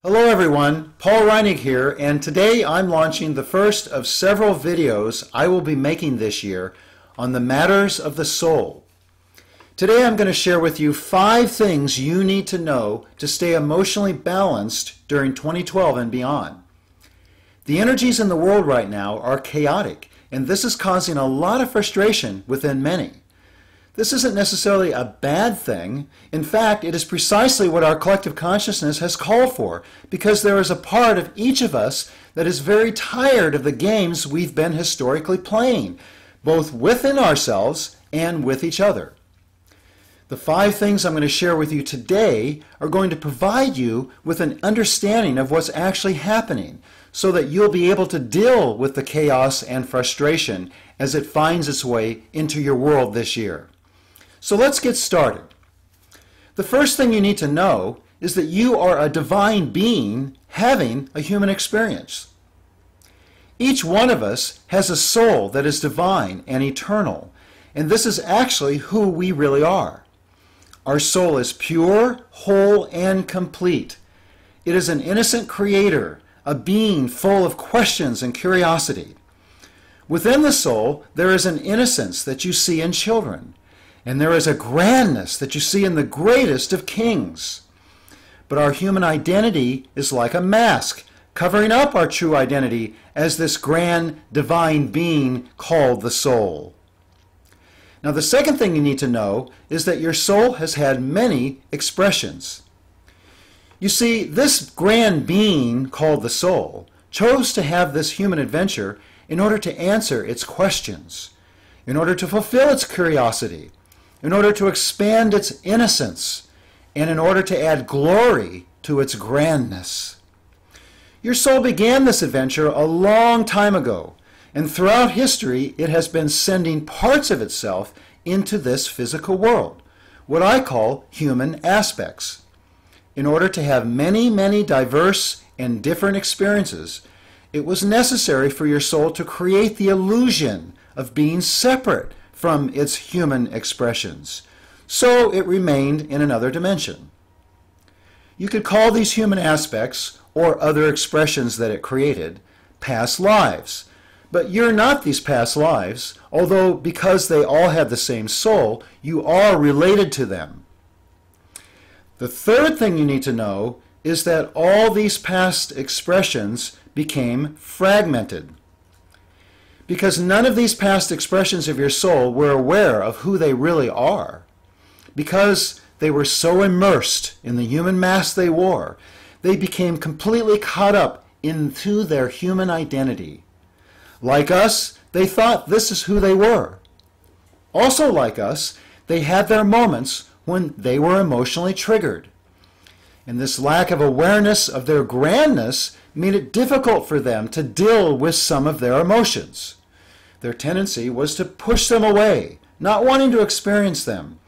Hello everyone, Paul Reinig here, and today I'm launching the first of several videos I will be making this year on the matters of the soul. Today I'm going to share with you 5 things you need to know to stay emotionally balanced during 2012 and beyond. The energies in the world right now are chaotic, and this is causing a lot of frustration within many. This isn't necessarily a bad thing. In fact, it is precisely what our collective consciousness has called for, because there is a part of each of us that is very tired of the games we've been historically playing, both within ourselves and with each other. The 5 things I'm going to share with you today are going to provide you with an understanding of what's actually happening, so that you'll be able to deal with the chaos and frustration as it finds its way into your world this year. So let's get started. The first thing you need to know is that you are a divine being having a human experience. Each one of us has a soul that is divine and eternal, and this is actually who we really are. Our soul is pure, whole, and complete. It is an innocent creator, a being full of questions and curiosity. Within the soul, there is an innocence that you see in children. And there is a grandness that you see in the greatest of kings. But our human identity is like a mask, covering up our true identity as this grand divine being called the soul. Now, the second thing you need to know is that your soul has had many expressions. You see, this grand being called the soul chose to have this human adventure in order to answer its questions, in order to fulfill its curiosity, in order to expand its innocence, and in order to add glory to its grandness. Your soul began this adventure a long time ago, and throughout history it has been sending parts of itself into this physical world, what I call human aspects. In order to have many, many diverse and different experiences, it was necessary for your soul to create the illusion of being separate from its human expressions. So it remained in another dimension. You could call these human aspects, or other expressions that it created, past lives. But you're not these past lives, although because they all have the same soul, you are related to them. The third thing you need to know is that all these past expressions became fragmented. Because none of these past expressions of your soul were aware of who they really are. Because they were so immersed in the human mask they wore, they became completely caught up into their human identity. Like us, they thought this is who they were. Also like us, they had their moments when they were emotionally triggered. And this lack of awareness of their grandness made it difficult for them to deal with some of their emotions. Their tendency was to push them away, not wanting to experience them.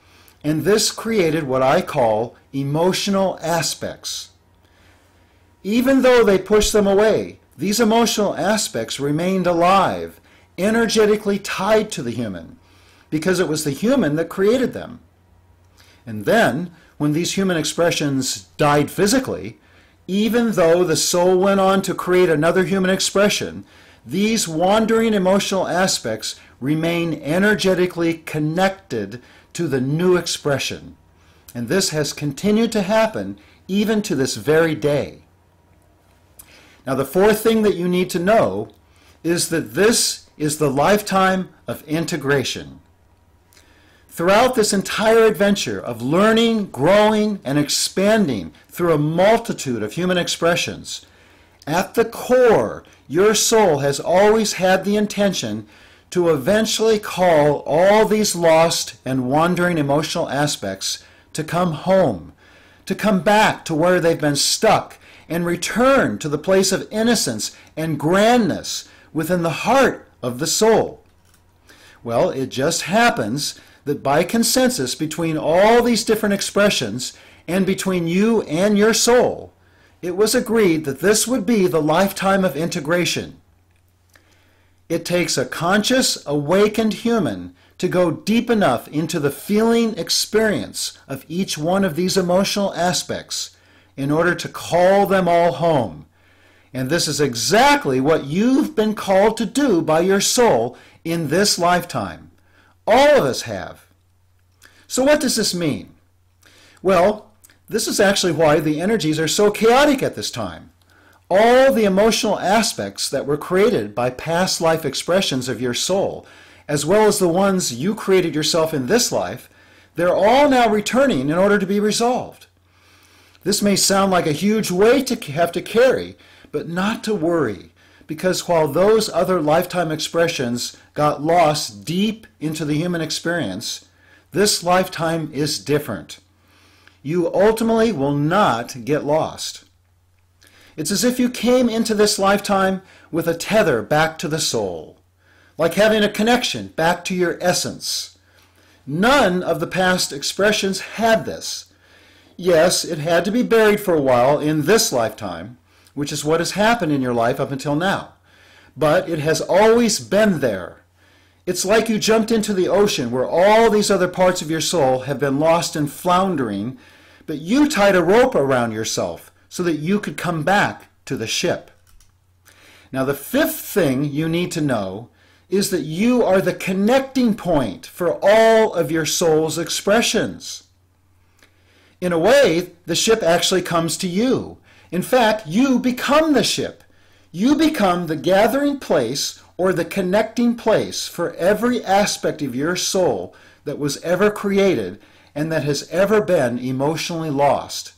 And this created what I call emotional aspects. Even though they pushed them away, these emotional aspects remained alive, energetically tied to the human, because it was the human that created them. And then, when these human expressions died physically, even though the soul went on to create another human expression, these wandering emotional aspects remain energetically connected to the new expression. And this has continued to happen even to this very day. Now, the fourth thing that you need to know is that this is the lifetime of integration. Throughout this entire adventure of learning, growing, and expanding through a multitude of human expressions, at the core, your soul has always had the intention to eventually call all these lost and wandering emotional aspects to come home, to come back to where they've been stuck, and return to the place of innocence and grandness within the heart of the soul. Well, it just happens that by consensus between all these different expressions and between you and your soul, it was agreed that this would be the lifetime of integration. It takes a conscious, awakened human to go deep enough into the feeling experience of each one of these emotional aspects in order to call them all home. And this is exactly what you've been called to do by your soul in this lifetime. All of us have. So what does this mean? Well, this is actually why the energies are so chaotic at this time. All the emotional aspects that were created by past life expressions of your soul, as well as the ones you created yourself in this life, they're all now returning in order to be resolved. This may sound like a huge weight to have to carry, but not to worry, because while those other lifetime expressions got lost deep into the human experience, this lifetime is different. You ultimately will not get lost. It's as if you came into this lifetime with a tether back to the soul, like having a connection back to your essence. None of the past expressions had this. Yes, it had to be buried for a while in this lifetime, which is what has happened in your life up until now. But it has always been there. It's like you jumped into the ocean where all these other parts of your soul have been lost and floundering, but you tied a rope around yourself so that you could come back to the ship. Now, the fifth thing you need to know is that you are the connecting point for all of your soul's expressions. In a way, the ship actually comes to you. In fact, you become the ship. You become the gathering place or the connecting place for every aspect of your soul that was ever created and that has ever been emotionally lost.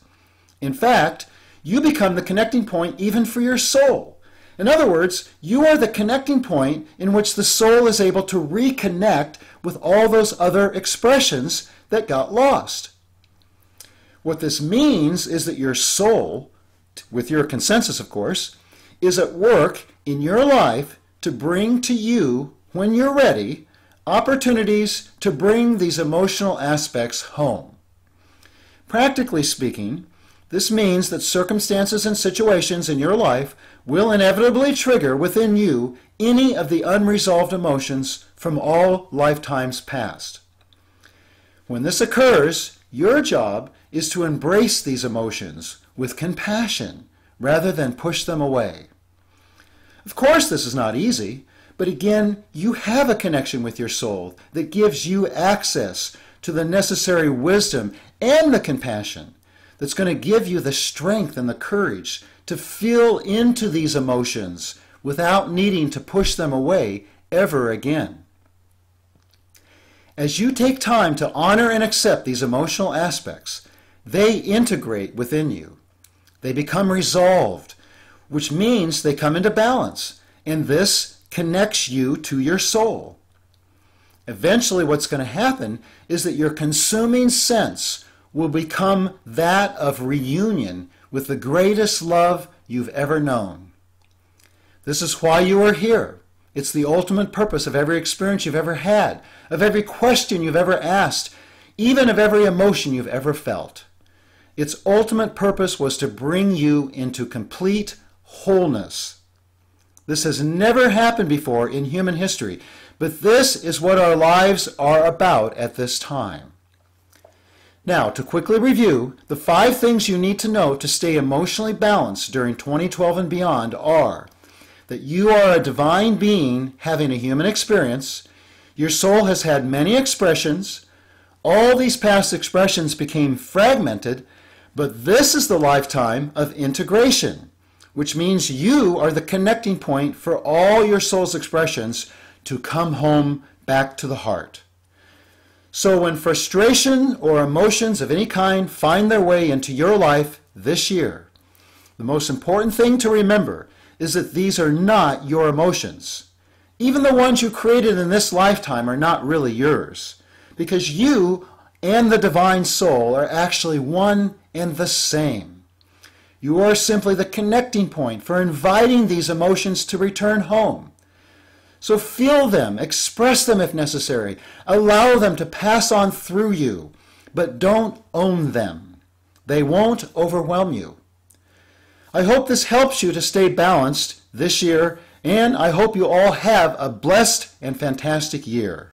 In fact, you become the connecting point even for your soul. In other words, you are the connecting point in which the soul is able to reconnect with all those other expressions that got lost. What this means is that your soul, with your consensus of course, is at work in your life to bring to you, when you're ready, opportunities to bring these emotional aspects home. Practically speaking, this means that circumstances and situations in your life will inevitably trigger within you any of the unresolved emotions from all lifetimes past. When this occurs, your job is to embrace these emotions with compassion rather than push them away. Of course, this is not easy, but again, you have a connection with your soul that gives you access to the necessary wisdom and the compassion that's going to give you the strength and the courage to feel into these emotions without needing to push them away ever again. As you take time to honor and accept these emotional aspects, they integrate within you. They become resolved, which means they come into balance, and this connects you to your soul. Eventually, what's going to happen is that your consuming sense will become that of reunion with the greatest love you've ever known. This is why you are here. It's the ultimate purpose of every experience you've ever had, of every question you've ever asked, even of every emotion you've ever felt. Its ultimate purpose was to bring you into complete wholeness. This has never happened before in human history, but this is what our lives are about at this time. Now, to quickly review, the 5 things you need to know to stay emotionally balanced during 2012 and beyond are that you are a divine being having a human experience, your soul has had many expressions, all these past expressions became fragmented, but this is the lifetime of integration, which means you are the connecting point for all your soul's expressions to come home back to the heart. So when frustration or emotions of any kind find their way into your life this year, the most important thing to remember is that these are not your emotions. Even the ones you created in this lifetime are not really yours, because you and the divine soul are actually one and the same. You are simply the connecting point for inviting these emotions to return home. So feel them, express them if necessary, allow them to pass on through you, but don't own them. They won't overwhelm you. I hope this helps you to stay balanced this year, and I hope you all have a blessed and fantastic year.